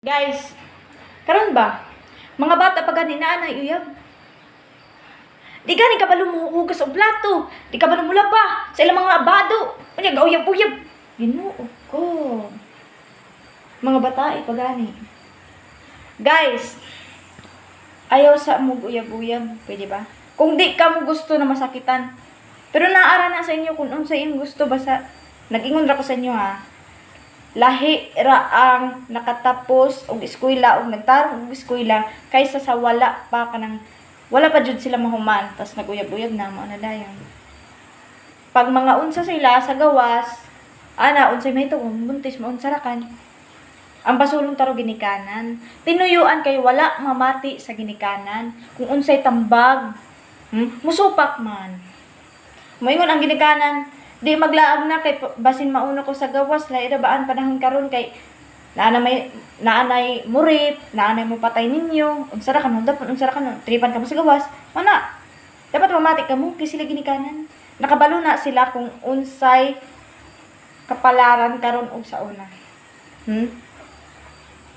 Guys, karon ba? Mga bata pa gani na uyab. Di gani ka ba lumuhugas og plato? Di ka ba lumulaba sa ilang mga abado? Unya gauyab-uyab. Ginoo ko. Mga bata pa gani. Guys, ayaw sa mo uyab-uyab, pwede ba? Kung di ka mo gusto na masakitan. Pero naara na sa inyo kung unsa imong gusto basta nag-ingon ra ko sa inyo ha. Lahi ra ang nakatapos og eskwela og nagtarong og eskwela kaysa sa wala pa jud sila mahuman tas naguyab-uyab na mo na dayon. Pag mga unsa sila sa gawas, ana unsay may tuon buntis mo unsa ra kan. Ang pasulong taro ginikanan. Tinuyuan kay wala mamati sa ginikanan kung unsay tambag. Musupak man. Moingon ang ginikanan, di maglaag na kay basin mauna ko sa gawas lahi ra baan panahon karon kay naanay murit, naanay mo patay ninyo. Unsa ra kanon dapat unsa ra kanon tripan ka mo sa gawas. Mana? Dapat mamati ka mo kay sila ginikanan. Nakabalo na sila kung unsay kapalaran karon og sa una.